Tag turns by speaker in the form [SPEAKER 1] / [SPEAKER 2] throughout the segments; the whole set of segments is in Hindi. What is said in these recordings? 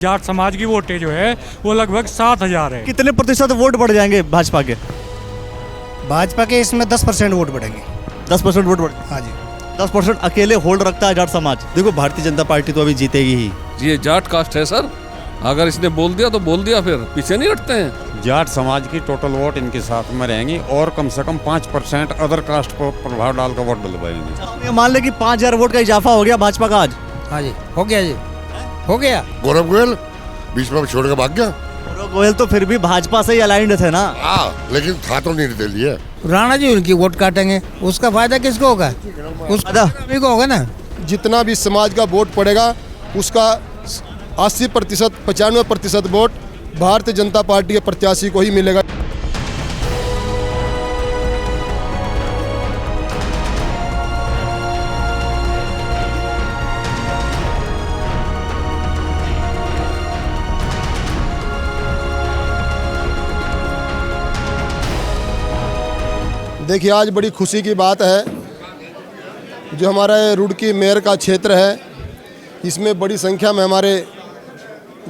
[SPEAKER 1] जाट समाज की वोटें जो है वो लगभग 7,000 है।
[SPEAKER 2] कितने प्रतिशत वोट बढ़ जाएंगे भाजपा के?
[SPEAKER 3] भाजपा के इसमें 10% वोट बढ़ेंगे।
[SPEAKER 2] 10% वोट बढ़,
[SPEAKER 3] हाँ जी।
[SPEAKER 2] 10% अकेले होल्ड रखता है जाट समाज।
[SPEAKER 4] देखो भारतीय जनता पार्टी तो अभी जीतेगी ही।
[SPEAKER 5] ये जाट कास्ट है सर, अगर इसने बोल दिया तो बोल दिया, फिर पीछे नहीं हटते हैं।
[SPEAKER 6] जाट समाज की टोटल वोट इनके साथ में रहेंगी और कम से कम 5% अदर कास्ट पर प्रभाव डालकर वोट डलवाएंगे।
[SPEAKER 2] ये मान ले कि 5,000 वोट का इजाफा हो गया भाजपा का आज।
[SPEAKER 3] हाँ जी, हो गया जी, हो गया।
[SPEAKER 7] गौरव गोयल बीच में छोड़ के भाग गया।
[SPEAKER 2] गौरव गोयल तो फिर भी भाजपा से ही अलाइंड थे ना।
[SPEAKER 7] लेकिन था तो नहीं दे लिए।
[SPEAKER 3] राणा जी उनकी वोट काटेंगे, उसका फायदा किसको होगा? उसका को होगा ना।
[SPEAKER 8] जितना भी समाज का वोट पड़ेगा उसका 80% 95% वोट भारतीय जनता पार्टी के प्रत्याशी को ही मिलेगा। देखिए, आज बड़ी खुशी की बात है, जो हमारा रुड़की मेयर का क्षेत्र है इसमें बड़ी संख्या में हमारे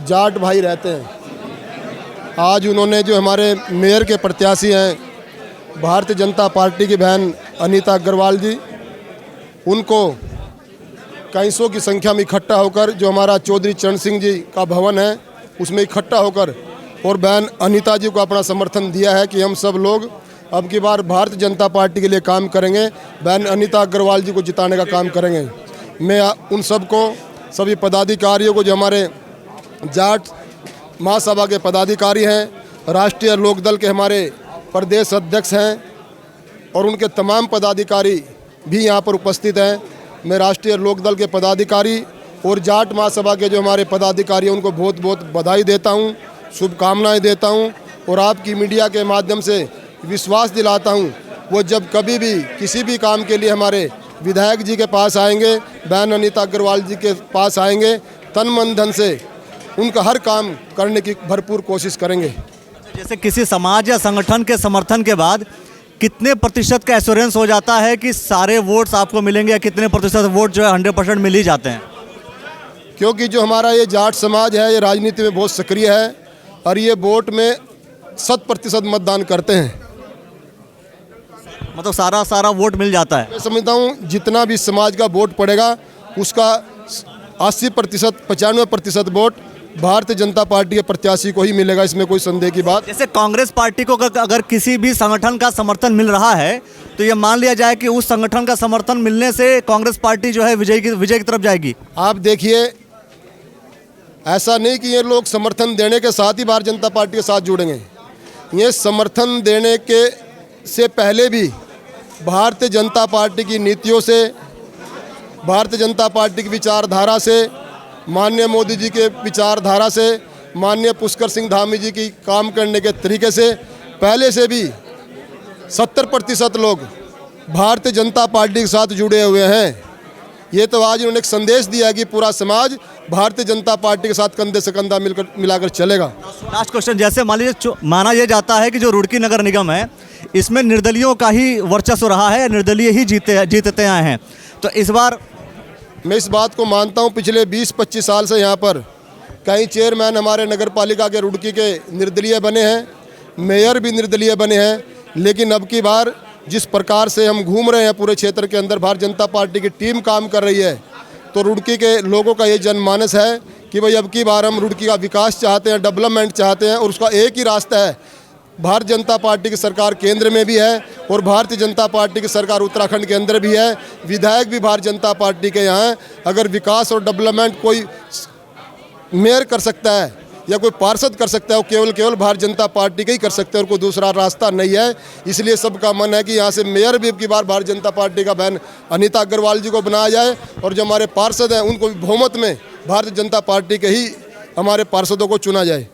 [SPEAKER 8] जाट भाई रहते हैं। आज उन्होंने जो हमारे मेयर के प्रत्याशी हैं भारतीय जनता पार्टी की बहन अनीता अग्रवाल जी, उनको कई सौ की संख्या में इकट्ठा होकर जो हमारा चौधरी चरण सिंह जी का भवन है उसमें इकट्ठा होकर और बहन अनीता जी को अपना समर्थन दिया है कि हम सब लोग अब की बार भारतीय जनता पार्टी के लिए काम करेंगे, बहन अनीता अग्रवाल जी को जिताने का काम करेंगे। मैं उन सबको, सभी पदाधिकारियों को, जो हमारे जाट महासभा के पदाधिकारी हैं, राष्ट्रीय लोकदल के हमारे प्रदेश अध्यक्ष हैं और उनके तमाम पदाधिकारी भी यहाँ पर उपस्थित हैं। मैं राष्ट्रीय लोकदल के पदाधिकारी और जाट महासभा के जो हमारे पदाधिकारी हैं उनको बहुत बहुत बधाई देता हूँ, शुभकामनाएँ देता हूँ और आपकी मीडिया के माध्यम से विश्वास दिलाता हूँ वो जब कभी भी किसी भी काम के लिए हमारे विधायक जी के पास आएंगे, बहन अनीता अग्रवाल जी के पास आएंगे, तन मन धन से उनका हर काम करने की भरपूर कोशिश करेंगे।
[SPEAKER 2] जैसे किसी समाज या संगठन के समर्थन के बाद कितने प्रतिशत का एश्योरेंस हो जाता है कि सारे वोट्स आपको मिलेंगे, या कितने प्रतिशत वोट जो है 100% मिल ही जाते हैं?
[SPEAKER 8] क्योंकि जो हमारा ये जाट समाज है ये राजनीति में बहुत सक्रिय है और ये वोट में 100% मतदान करते हैं।
[SPEAKER 2] मतलब सारा वोट मिल जाता है।
[SPEAKER 8] मैं समझता हूँ जितना भी समाज का वोट पड़ेगा उसका 80% 95% वोट भारतीय जनता पार्टी के प्रत्याशी को ही मिलेगा, इसमें कोई संदेह की बात।
[SPEAKER 2] जैसे कांग्रेस पार्टी को अगर किसी भी संगठन का समर्थन मिल रहा है तो ये मान लिया जाए कि उस संगठन का समर्थन मिलने से कांग्रेस पार्टी जो है विजय की तरफ जाएगी।
[SPEAKER 8] आप देखिए, ऐसा नहीं कि ये लोग समर्थन देने के साथ ही भारतीय जनता पार्टी के साथ जुड़ेंगे। ये समर्थन देने के से पहले भी भारतीय जनता पार्टी की नीतियों से, भारतीय जनता पार्टी की विचारधारा से, माननीय मोदी जी के विचारधारा से, माननीय पुष्कर सिंह धामी जी की काम करने के तरीके से पहले से भी 70% लोग भारतीय जनता पार्टी के साथ जुड़े हुए हैं। ये तो आज उन्होंने एक संदेश दिया है कि पूरा समाज भारतीय जनता पार्टी के साथ कंधे से कंधा मिलाकर चलेगा।
[SPEAKER 2] लास्ट क्वेश्चन, जैसे मान लीजिए माना यह जाता है कि जो रुड़की नगर निगम है इसमें निर्दलियों का ही वर्चस्व रहा है, निर्दलीय ही जीतते आए हैं, तो इस बार
[SPEAKER 8] मैं इस बात को मानता हूं। पिछले 20-25 साल से यहाँ पर कई चेयरमैन हमारे नगर पालिका के रुड़की के निर्दलीय बने हैं, मेयर भी निर्दलीय बने हैं, लेकिन अब की बार जिस प्रकार से हम घूम रहे हैं पूरे क्षेत्र के अंदर, भारतीय जनता पार्टी की टीम काम कर रही है, तो रुड़की के लोगों का ये जनमानस है कि भाई अब की बार हम रुड़की का विकास चाहते हैं, डेवलपमेंट चाहते हैं और उसका एक ही रास्ता है, भारतीय जनता पार्टी की सरकार केंद्र में भी है और भारतीय जनता पार्टी की सरकार उत्तराखंड के अंदर भी है, विधायक भी भारतीय जनता पार्टी के यहाँ हैं। अगर विकास और डेवलपमेंट कोई मेयर कर सकता है या कोई पार्षद कर सकता है, वो केवल भारतीय जनता पार्टी के ही कर सकते हैं और कोई दूसरा रास्ता नहीं है। इसलिए सबका मन है कि यहाँ से मेयर भी अब की बार भारतीय जनता पार्टी का बहन अनीता अग्रवाल जी को बनाया जाए और जो हमारे पार्षद हैं उनको भी बहुमत में भारतीय जनता पार्टी के ही हमारे पार्षदों को चुना जाए।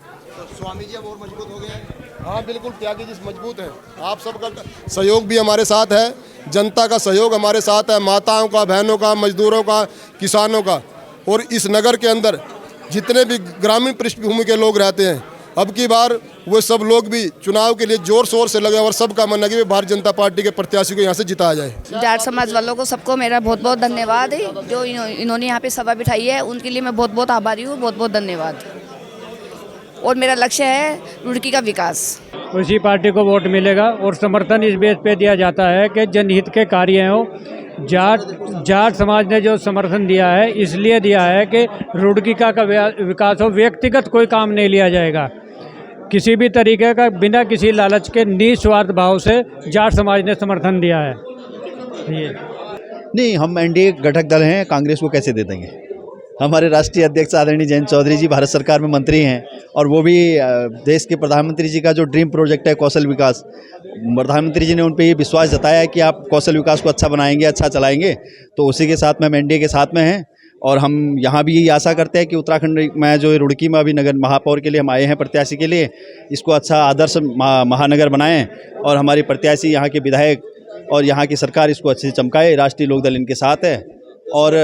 [SPEAKER 8] स्वामी जी अब और मजबूत हो गए हैं। हाँ बिल्कुल, त्यागी जी मजबूत हैं। आप सबका सहयोग भी हमारे साथ है, जनता का सहयोग हमारे साथ है, माताओं का, बहनों का, मजदूरों का, किसानों का, और इस नगर के अंदर जितने भी ग्रामीण पृष्ठभूमि के लोग रहते हैं अब की बार वो सब लोग भी चुनाव के लिए जोर शोर से लगे और सबका मन है कि भारतीय जनता पार्टी के प्रत्याशी को यहाँ से जिताया जाए।
[SPEAKER 9] जाट समाज वालों को सबको मेरा बहुत बहुत धन्यवाद है, जो इन्होंने यहाँ पे सभा बिठाई है, उनके लिए मैं बहुत बहुत आभारी हूँ। बहुत बहुत धन्यवाद। और मेरा लक्ष्य है रुड़की का विकास।
[SPEAKER 1] उसी पार्टी को वोट मिलेगा और समर्थन इस बेस पे दिया जाता है कि जनहित के कार्य हो। जाट समाज ने जो समर्थन दिया है इसलिए दिया है कि रुड़की का विकास हो, व्यक्तिगत कोई काम नहीं लिया जाएगा किसी भी तरीके का, बिना किसी लालच के निस्वार्थ भाव से जाट समाज ने समर्थन दिया है। ये
[SPEAKER 4] नहीं, हम एनडीए घटक दल हैं, कांग्रेस को कैसे दे देंगे। हमारे राष्ट्रीय अध्यक्ष आदरणीय जयंत चौधरी जी भारत सरकार में मंत्री हैं और वो भी देश के प्रधानमंत्री जी का जो ड्रीम प्रोजेक्ट है कौशल विकास, प्रधानमंत्री जी ने उन पर ये विश्वास जताया है कि आप कौशल विकास को अच्छा बनाएंगे, अच्छा चलाएंगे, तो उसी के साथ में हम एनडीए के साथ में हैं। और हम यहाँ भी यही आशा करते हैं कि उत्तराखंड में जो रुड़की में अभी नगर महापौर के लिए हम आए हैं प्रत्याशी के लिए, इसको अच्छा आदर्श महानगर बनाएं और हमारी प्रत्याशी यहाँ के विधायक और यहाँ की सरकार इसको अच्छे से चमकाए। राष्ट्रीय लोकदल इनके साथ है और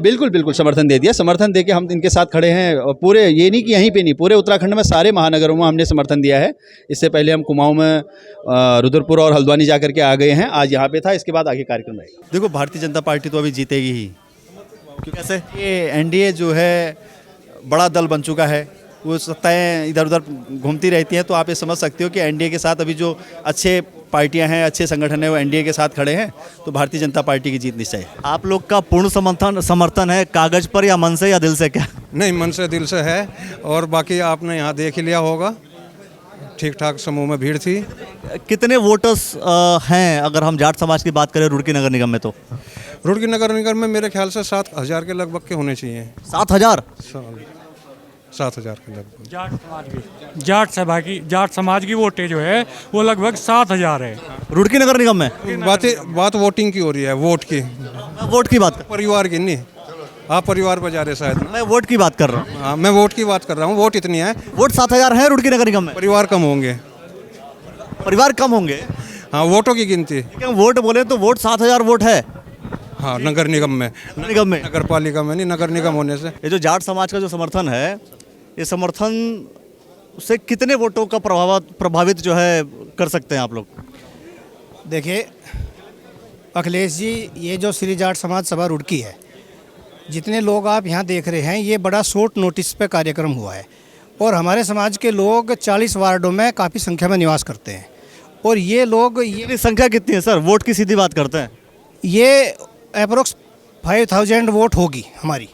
[SPEAKER 4] बिल्कुल समर्थन दे दिया, समर्थन दे के हम इनके साथ खड़े हैं। और पूरे ये नहीं कि यहीं पे नहीं, पूरे उत्तराखंड में सारे महानगरों में हमने समर्थन दिया है। इससे पहले हम कुमाऊं में, रुद्रपुर और हल्द्वानी जा करके आ गए हैं, आज यहाँ पे था, इसके बाद आगे कार्यक्रम रहेगा।
[SPEAKER 2] देखो भारतीय जनता पार्टी तो अभी जीतेगी ही। कैसे?
[SPEAKER 4] ये एनडीए जो है बड़ा दल बन चुका है, वो सत्ताएं इधर उधर घूमती रहती हैं, तो आप ये समझ सकते हो कि एनडीए के साथ अभी जो अच्छे पार्टियां हैं, अच्छे संगठन हैं, वो एनडीए के साथ खड़े हैं, तो भारतीय जनता पार्टी की जीत निश्चय है।
[SPEAKER 2] आप लोग का पूर्ण समर्थन है कागज पर या मन से या दिल से? क्या
[SPEAKER 10] नहीं, मन से दिल से है। और बाकी आपने यहाँ देख ही लिया होगा, ठीक ठाक समूह में भीड़ थी।
[SPEAKER 2] कितने वोटर्स हैं अगर हम जाट समाज की बात करें रुड़की नगर निगम में? तो
[SPEAKER 10] रुड़की नगर निगम में मेरे ख्याल से 7,000 के लगभग के होने चाहिए।
[SPEAKER 2] 7,000?
[SPEAKER 10] 7,000 के लगभग।
[SPEAKER 1] जाट समाज की वोटें जो है वो लगभग 7,000 है
[SPEAKER 2] रुड़की नगर निगम में।
[SPEAKER 10] बात वोटिंग की हो रही है, वोट की।
[SPEAKER 2] मैं वोट की बात
[SPEAKER 10] परिवार की नहीं, आप परिवार पर जा रहे शायद।
[SPEAKER 2] मैं वोट की बात कर रहा हूँ।
[SPEAKER 10] हाँ, मैं वोट की बात कर रहा हूँ। वोट इतनी है,
[SPEAKER 2] वोट 7,000 है रुड़की नगर निगम में।
[SPEAKER 10] परिवार कम होंगे।
[SPEAKER 2] परिवार कम होंगे?
[SPEAKER 10] हाँ, वोटों की गिनती।
[SPEAKER 2] वोट बोले तो वोट 7,000 वोट है।
[SPEAKER 10] हाँ, नगर निगम में, नगर पालिका में नहीं, नगर निगम होने से।
[SPEAKER 2] ये जो जाट समाज का जो समर्थन है, ये समर्थन से कितने वोटों का प्रभावित जो है कर सकते हैं आप लोग?
[SPEAKER 3] देखिए अखिलेश जी, ये जो श्री जाट समाज सभा रुड़की है, जितने लोग आप यहाँ देख रहे हैं, ये बड़ा शॉर्ट नोटिस पे कार्यक्रम हुआ है और हमारे समाज के लोग 40 वार्डों में काफ़ी संख्या में निवास करते हैं। और ये लोग, ये
[SPEAKER 2] संख्या कितनी है सर? वोट की सीधी बात करते हैं।
[SPEAKER 3] ये अप्रोक्स 5,000 वोट होगी हमारी।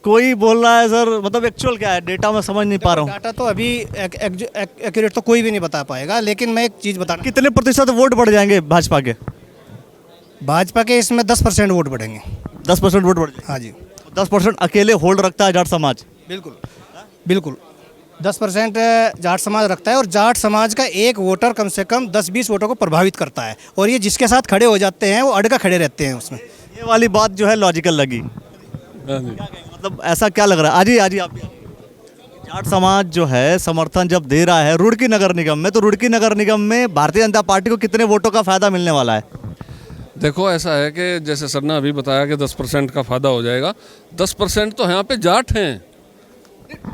[SPEAKER 2] कोई बोल रहा है सर, मतलब एक्चुअल क्या है? डेटा में समझ नहीं पा रहा हूँ।
[SPEAKER 3] डाटा तो अभी एक्यूरेट तो कोई भी नहीं बता पाएगा, लेकिन मैं एक चीज़ बता,
[SPEAKER 2] कितने प्रतिशत वोट बढ़ जाएंगे भाजपा के?
[SPEAKER 3] भाजपा के इसमें 10% वोट बढ़ेंगे।
[SPEAKER 2] 10% वोट बढ़ जाएंगे?
[SPEAKER 3] हाँ जी।
[SPEAKER 2] 10% अकेले होल्ड रखता है जाट समाज?
[SPEAKER 3] बिल्कुल 10% जाट समाज रखता है और जाट समाज का एक वोटर कम से कम 10-20 वोटों को प्रभावित करता है और ये जिसके साथ खड़े हो जाते हैं वो अड़का खड़े रहते हैं उसमें।
[SPEAKER 2] ये वाली बात जो है लॉजिकल लगी। मतलब ऐसा क्या लग रहा है? आज ही आप जाट समाज जो है समर्थन जब दे रहा है रुड़की नगर निगम में, तो रुड़की नगर निगम में भारतीय जनता पार्टी को कितने वोटों का फायदा मिलने वाला है?
[SPEAKER 5] देखो, ऐसा है कि जैसे सर ने अभी बताया कि 10% का फायदा हो जाएगा। 10% तो यहाँ पे जाट हैं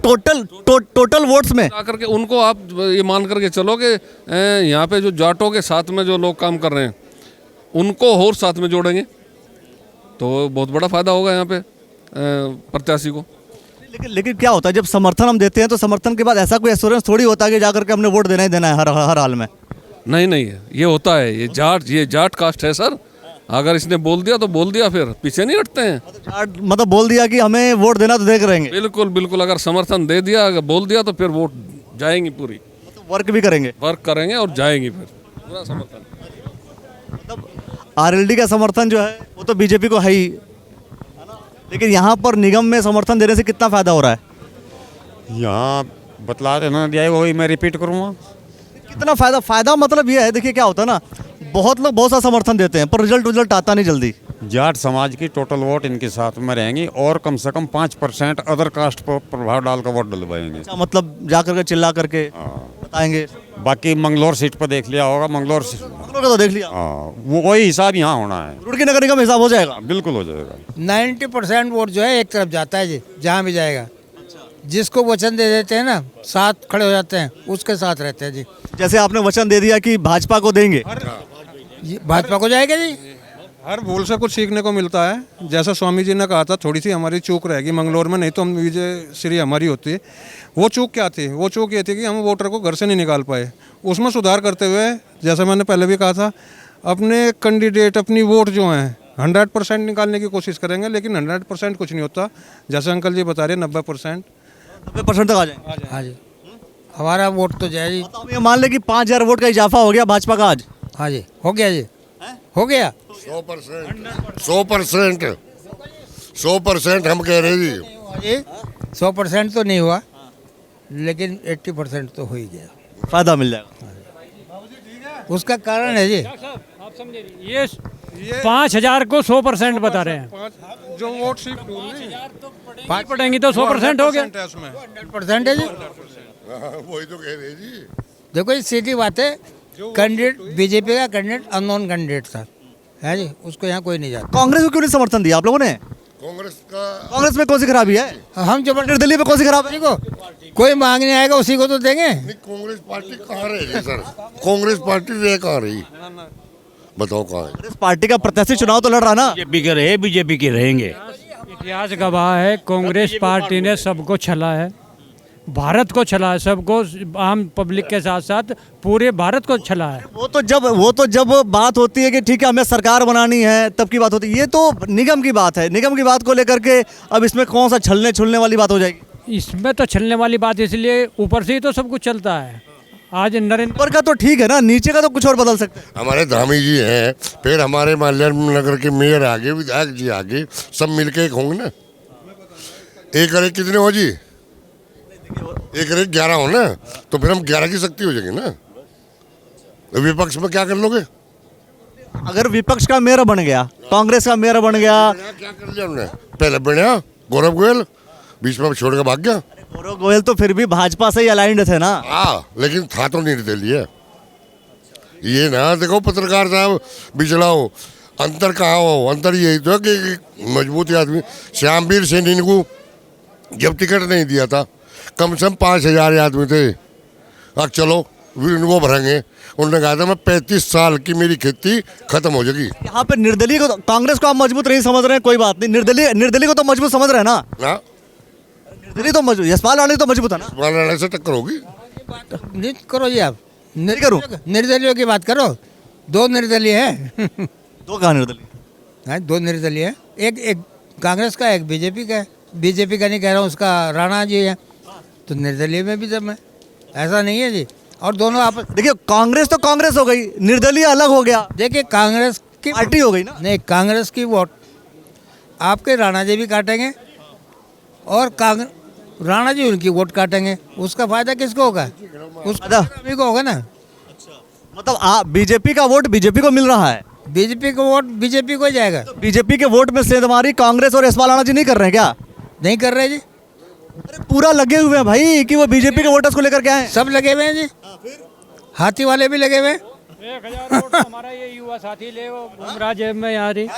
[SPEAKER 2] टोटल वोट्स में
[SPEAKER 5] आकर के। उनको आप ये मान करके चलो कि यहाँ पे जो जाटों के साथ में जो लोग काम कर रहे हैं उनको और साथ में जोड़ेंगे तो बहुत बड़ा फायदा होगा यहाँ पे प्रत्याशी को।
[SPEAKER 2] लेकिन क्या होता है जब समर्थन हम देते हैं, तो समर्थन के बाद ऐसा कोई एश्योरेंस थोड़ी होता है कि जाकर के हमने वोट देना ही देना है हर हाल में?
[SPEAKER 5] नहीं, ये होता है। ये जाट कास्ट है सर। अगर इसने बोल दिया तो बोल दिया, फिर पीछे नहीं हटते हैं।
[SPEAKER 2] मतलब बोल दिया कि हमें वोट देना तो देख रहेंगे।
[SPEAKER 5] बिल्कुल अगर समर्थन दे दिया, अगर बोल दिया तो फिर वोट जाएंगी पूरी।
[SPEAKER 2] वर्क भी करेंगे?
[SPEAKER 5] वर्क करेंगे और जाएंगी फिर पूरा समर्थन।
[SPEAKER 2] मतलब आरएलडी का समर्थन जो है वो तो बीजेपी को है ही, लेकिन यहाँ पर निगम में समर्थन देने से कितना फायदा हो रहा है?
[SPEAKER 6] यहाँ बतला देना दिया है, वही मैं रिपीट करूँगा।
[SPEAKER 2] कितना फायदा मतलब ये है, देखिए क्या होता है ना, बहुत लोग बहुत सा समर्थन देते हैं पर रिजल्ट आता नहीं जल्दी।
[SPEAKER 6] जाट समाज की टोटल वोट इनके साथ में रहेंगी और कम से कम 5% अदर कास्ट पर प्रभाव डालकर वोट डलवाएंगे।
[SPEAKER 2] मतलब जा करके चिल्ला करके बताएंगे।
[SPEAKER 6] बाकी मंगलौर सीट पर देख लिया होगा, मंगलौर
[SPEAKER 2] का तो देख लिया।
[SPEAKER 6] वो वही हिसाब यहाँ होना है।
[SPEAKER 2] रुड़की नगर निगम हिसाब हो जाएगा?
[SPEAKER 6] बिल्कुल हो जाएगा।
[SPEAKER 3] 90% वोट जो है एक तरफ जाता है जी, जहाँ भी जाएगा। जिसको वचन दे देते हैं ना, साथ खड़े हो जाते हैं, उसके साथ रहते हैं जी।
[SPEAKER 2] जैसे आपने वचन दे दिया कि भाजपा को देंगे,
[SPEAKER 3] भाजपा को जाएगा जी।
[SPEAKER 10] हर भूल से कुछ सीखने को मिलता है। जैसा स्वामी जी ने कहा था, थोड़ी सी हमारी चूक रहेगी मंगलोर में, नहीं तो हम विजय श्री हमारी होती है। वो चूक क्या थी? वो चूक ये थी कि हम वोटर को घर से नहीं निकाल पाए। उसमें सुधार करते हुए, जैसा मैंने पहले भी कहा था, अपने कैंडिडेट अपनी वोट जो हैं 100% निकालने की कोशिश करेंगे, लेकिन 100% कुछ नहीं होता। जैसे अंकल जी बता रहे 90%
[SPEAKER 2] 90% तक आ जाएंगे।
[SPEAKER 3] हाँ जी, हमारा वोट तो जाए जी।
[SPEAKER 2] तो हम ये मान लें कि 5000 वोट का इजाफा हो गया भाजपा का आज।
[SPEAKER 3] हाँ जी, हो गया जी, हो गया।
[SPEAKER 7] 100% हम कह रहे जी।
[SPEAKER 3] 100% तो नहीं हुआ, लेकिन 80% तो हो ही गया।
[SPEAKER 2] फायदा मिल जाएगा।
[SPEAKER 3] उसका कारण है जी,
[SPEAKER 1] आप समझे नहीं, ये 5000 को 100% बता रहे हैं।
[SPEAKER 10] जो वोट सीट
[SPEAKER 1] पड़ेंगी तो 100% हो गया।
[SPEAKER 3] 100% है जी।
[SPEAKER 7] वही तो कह रहे जी।
[SPEAKER 3] देखो ये सीधी बात है, कैंडिडेट बीजेपी का कैंडिडेट अननोन कैंडिडेट था, है जी, उसको यहाँ कोई नहीं जाता।
[SPEAKER 2] कांग्रेस को क्यों नहीं समर्थन दिया आप लोगों ने? कांग्रेस में कौन सी खराबी है?
[SPEAKER 3] हम जबरदस्ती
[SPEAKER 2] निर्दलीय में कौन सी खराबी है?
[SPEAKER 3] को कोई मांगने आएगा उसी को तो देंगे।
[SPEAKER 7] कांग्रेस पार्टी कहाँ रही सर? कांग्रेस पार्टी रह कहाँ रही? बताओ कहाँ है?
[SPEAKER 2] कांग्रेस पार्टी का प्रत्याशी चुनाव तो लड़ रहा ना।
[SPEAKER 11] बीजेपी के रहे, बीजेपी के रहेंगे।
[SPEAKER 1] इतिहास गवाह है, कांग्रेस पार्टी ने सबको छला है, भारत को छला है, सबको, आम पब्लिक के साथ साथ पूरे भारत को छला है।
[SPEAKER 2] वो तो जब बात होती है कि ठीक है हमें सरकार बनानी है तब की बात होती है। ये तो निगम की बात है, निगम की बात को लेकर के अब इसमें कौन सा छलने छुलने वाली बात हो जाएगी?
[SPEAKER 1] इसमें तो छलने वाली बात इसलिए, ऊपर से ही तो सब कुछ चलता है। आज नरेंद्र
[SPEAKER 2] ऊपर का तो ठीक है ना, नीचे का तो कुछ और बदल सकते हैं।
[SPEAKER 7] हमारे धामी जी हैं, फिर हमारे माल्यान नगर के मेयर आगे, विधायक जी आगे, सब मिलके एक होंगे ना। एक अरे कितने हो जी? एक अरे 11 हो ना, तो फिर हम 11 की शक्ति हो जाएंगे ना। विपक्ष में क्या कर लोगे?
[SPEAKER 2] अगर विपक्ष का मेयर बन गया, कांग्रेस का मेयर बन गया,
[SPEAKER 7] क्या कर लिया हमने? पहले बढ़िया गौरव गोयल बीच में छोड़ के भाग गया।
[SPEAKER 2] गौरव गोयल तो फिर भी भाजपा से ही अलाइंड थे ना।
[SPEAKER 7] हाँ, लेकिन था तो निर्दलीय। ये ना देखो पत्रकार साहब बिछड़ा हो, अंतर कहाँ हो? अंतर यही तो है कि मजबूत आदमी श्यामवीर सैनी को जब टिकट नहीं दिया था, कम से कम 5000 आदमी थे। अब चलो इनको भरेंगे। उन्होंने कहा था मैं 35 साल की मेरी खेती खत्म हो जाएगी।
[SPEAKER 2] यहाँ पे निर्दलीय को, कांग्रेस को आप मजबूत नहीं समझ रहे हैं, कोई बात नहीं। निर्दलीय को तो मजबूत समझ रहे हैं ना। निर्दलीय तो मजबूत, यशपाल राणी तो मजबूत है ना।
[SPEAKER 7] यशपाल राणी से टक्कर होगी।
[SPEAKER 3] नहीं करो जी, आप
[SPEAKER 2] नहीं करूँ।
[SPEAKER 3] निर्दलीय की बात करो। 2 निर्दलीय है।
[SPEAKER 2] 2 कहाँ निर्दलीय
[SPEAKER 3] है? 2 निर्दलीय है, एक कांग्रेस का, एक बीजेपी का है। बीजेपी का नहीं कह रहा हूँ, उसका राणा जी है, तो निर्दलीय में भी जब है, ऐसा नहीं है जी। और दोनों आपस,
[SPEAKER 2] देखिए कांग्रेस तो कांग्रेस हो गई, निर्दलीय अलग हो गया।
[SPEAKER 3] देखिए कांग्रेस की
[SPEAKER 2] पार्टी हो गई ना।
[SPEAKER 3] नहीं, कांग्रेस की वोट आपके राणा जी भी काटेंगे और राणा जी उनकी वोट काटेंगे। उसका फायदा किसको होगा? उस को होगा ना।
[SPEAKER 2] मतलब बीजेपी का वोट बीजेपी को मिल रहा है,
[SPEAKER 3] बीजेपी का वोट बीजेपी को जाएगा।
[SPEAKER 2] तो बीजेपी के वोट में सेंधमारी कांग्रेस और यशपाल राणा जी नहीं कर रहे हैं क्या?
[SPEAKER 3] नहीं कर रहे जी।
[SPEAKER 2] अरे पूरा लगे हुए हैं भाई कि वो बीजेपी के वोटर्स को लेकर के आए।
[SPEAKER 3] सब लगे हुए हैं जी, हाथी वाले भी लगे हुए हैं।
[SPEAKER 1] 1000 वोट तो हमारा ये युवा साथी ले वो घूम रहा जेब में यार ही।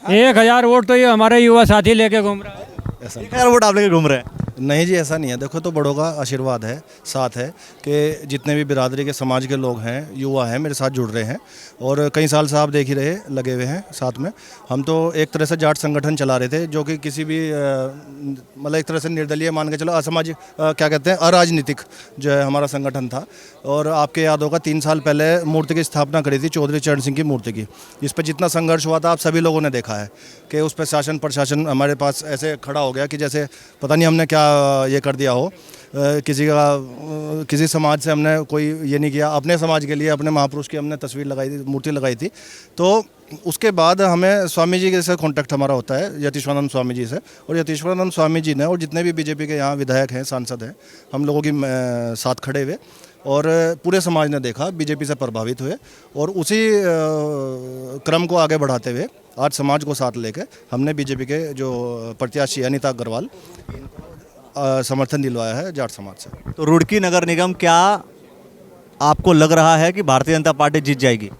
[SPEAKER 1] 1000 वोट तो ये हमारा युवा साथी लेके घूम रहा है।
[SPEAKER 2] 1000 वोट आप लेके घूम रहे हैं?
[SPEAKER 12] नहीं जी, ऐसा नहीं है। देखो तो बड़ों का आशीर्वाद है, साथ है कि जितने भी बिरादरी के समाज के लोग हैं, युवा हैं, मेरे साथ जुड़ रहे हैं। और कई साल से आप देख ही रहे, लगे हुए हैं साथ में। हम तो एक तरह से जाट संगठन चला रहे थे, जो कि किसी भी मतलब एक तरह से निर्दलीय मान के चलो, असामाजिक क्या कहते हैं, अराजनीतिक जो है हमारा संगठन था। और आपके याद होगा 3 साल पहले मूर्ति की स्थापना करी थी, चौधरी चरण सिंह की मूर्ति की, जिस पर जितना संघर्ष हुआ था आप सभी लोगों ने देखा है कि उस पर शासन प्रशासन हमारे पास ऐसे खड़ा हो गया कि जैसे पता नहीं हमने क्या ये कर दिया हो। किसी समाज से हमने कोई ये नहीं किया, अपने समाज के लिए अपने महापुरुष की हमने तस्वीर लगाई थी, मूर्ति लगाई थी। तो उसके बाद हमें स्वामी जी से कांटेक्ट हमारा होता है, यतीश्वरानंद स्वामी जी से। और यतीश्वरानंद स्वामी जी ने और जितने भी बीजेपी के यहाँ विधायक हैं, सांसद हैं, हम लोगों की साथ खड़े हुए और पूरे समाज ने देखा, बीजेपी से प्रभावित हुए। और उसी क्रम को आगे बढ़ाते हुए आज समाज को साथ लेकर हमने बीजेपी के जो प्रत्याशी अनीता अग्रवाल समर्थन दिलवाया है जाट समाज से।
[SPEAKER 2] तो रुड़की नगर निगम क्या आपको लग रहा है कि भारतीय जनता पार्टी जीत जाएगी?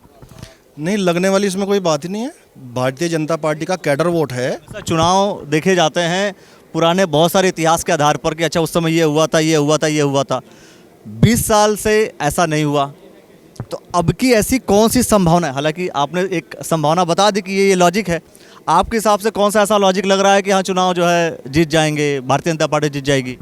[SPEAKER 12] नहीं, लगने वाली इसमें कोई बात ही नहीं है। भारतीय जनता पार्टी का कैडर वोट है।
[SPEAKER 2] चुनाव देखे जाते हैं पुराने बहुत सारे इतिहास के आधार पर कि अच्छा उस समय ये हुआ था, ये हुआ था, ये हुआ था। 20 साल से ऐसा नहीं हुआ। तो अब की ऐसी कौन सी संभावना है, हालांकि आपने एक संभावना बता दी कि ये लॉजिक है, आपके हिसाब से कौन सा ऐसा लॉजिक लग रहा है कि हाँ चुनाव जो है जीत जाएंगे, भारतीय जनता पार्टी जीत जाएगी?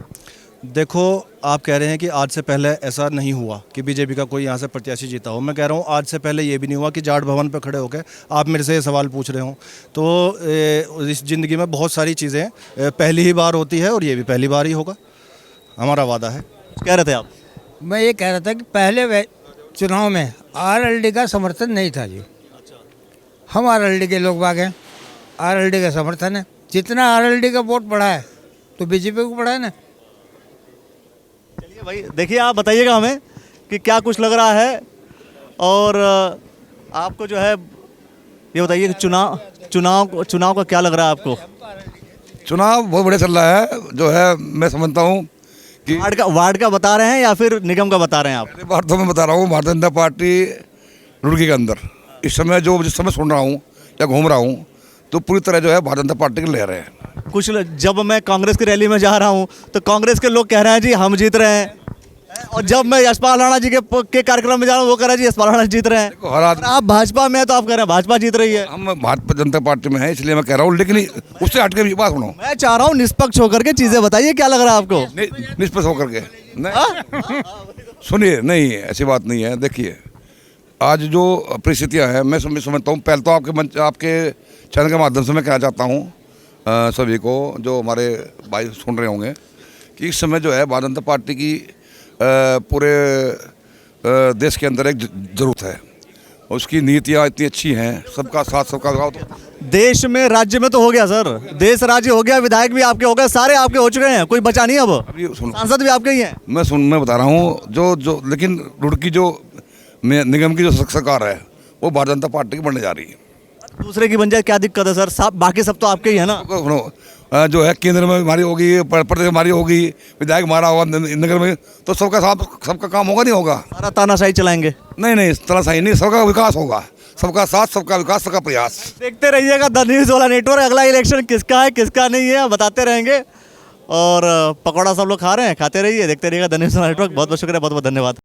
[SPEAKER 12] देखो, आप कह रहे हैं कि आज से पहले ऐसा नहीं हुआ कि बीजेपी का कोई यहाँ से प्रत्याशी जीता हो। मैं कह रहा हूँ आज से पहले ये भी नहीं हुआ कि जाट भवन पर खड़े होकर आप मेरे से ये सवाल पूछ रहे हो। तो इस ज़िंदगी में बहुत सारी चीज़ें पहली ही बार होती है और ये भी पहली बार ही होगा, हमारा वादा है।
[SPEAKER 2] कह रहे थे आप?
[SPEAKER 3] मैं ये कह रहा था कि पहले चुनाव में आरएलडी का समर्थन नहीं था जी। हम आरएलडी के लोग बाग हैं, आरएलडी का समर्थन है। जितना आरएलडी का वोट बढ़ा है तो बीजेपी को बढ़ा है ना।
[SPEAKER 2] चलिए भाई, देखिए आप बताइएगा हमें कि क्या कुछ लग रहा है, और आपको जो है ये बताइए कि चुनाव का क्या लग रहा है आपको?
[SPEAKER 13] चुनाव बहुत बढ़िया चल रहा है, जो है मैं समझता हूँ कि
[SPEAKER 2] वार्ड का बता रहे हैं या फिर निगम का बता रहे हैं आप?
[SPEAKER 13] पहली बार तो मैं बता रहा हूँ, भारतीय जनता पार्टी रुड़की के अंदर इस समय जिस समय सुन रहा हूँ या घूम रहा हूँ तो पूरी तरह जो है भारतीय जनता पार्टी की लहर है।
[SPEAKER 2] कुछ जब मैं कांग्रेस की रैली में जा रहा हूँ तो कांग्रेस के लोग कह रहे हैं जी हम जीत रहे हैं, और जब मैं यशपाल राणा जी के कार्यक्रम में जा रहा हूँ वो कह रहा है जी यशपाल राणा जीत रहे हैं।
[SPEAKER 13] हर आदमी,
[SPEAKER 2] आप भाजपा में है तो आप कह रहे हैं भाजपा जीत रही है।
[SPEAKER 13] हम भारतीय जनता पार्टी में है इसलिए मैं कह रहा हूँ, लेकिन उससे हटके भी बात सुनो।
[SPEAKER 2] मैं चाह रहा हूँ निष्पक्ष होकर के चीजें बताइए, क्या लग रहा है आपको?
[SPEAKER 13] निष्पक्ष होकर के नहीं, सुनिए, नहीं ऐसी बात नहीं है। देखिए आज जो परिस्थितियाँ हैं मैं समझता हूँ, पहले तो आपके चैनल के माध्यम से मैं कहना चाहता हूँ सभी को जो हमारे भाई सुन रहे होंगे कि इस समय जो है भारतीय जनता पार्टी की पूरे देश के अंदर एक ज़रूरत है, उसकी नीतियाँ इतनी अच्छी हैं, सबका साथ सबका विकास।
[SPEAKER 2] देश में राज्य में तो हो गया सर, देश राज्य हो गया, विधायक भी आपके हो गए, सारे आपके हो चुके हैं, कोई बचा नहीं अब, सांसद भी आपके ही हैं।
[SPEAKER 13] मैं बता रहा हूँ जो लेकिन रुड़की जो निगम की जो सरकार है वो भारतीय जनता पार्टी की बनने जा रही है।
[SPEAKER 2] दूसरे की बन जाए क्या दिक्कत है सर? सब बाकी सब तो आपके ही है ना।
[SPEAKER 13] जो है केंद्र में हमारी होगी, प्रदेश में हमारी होगी, विधायक हमारा होगा नगर में, तो सबका काम होगा नहीं होगा?
[SPEAKER 2] सारा तानाशाही चलाएंगे?
[SPEAKER 13] नहीं तानाशाही नहीं, सबका विकास होगा, सबका साथ, सबका विकास, सबका प्रयास।
[SPEAKER 2] देखते रहिएगा द न्यूज़ वाला नेटवर्क, अगला इलेक्शन किसका है किसका नहीं है बताते रहेंगे, और पकौड़ा सब लोग खा रहे हैं, खाते रहिए, देखते रहिएगा द न्यूज़ वाला नेटवर्क। बहुत बहुत शुक्रिया, बहुत बहुत धन्यवाद।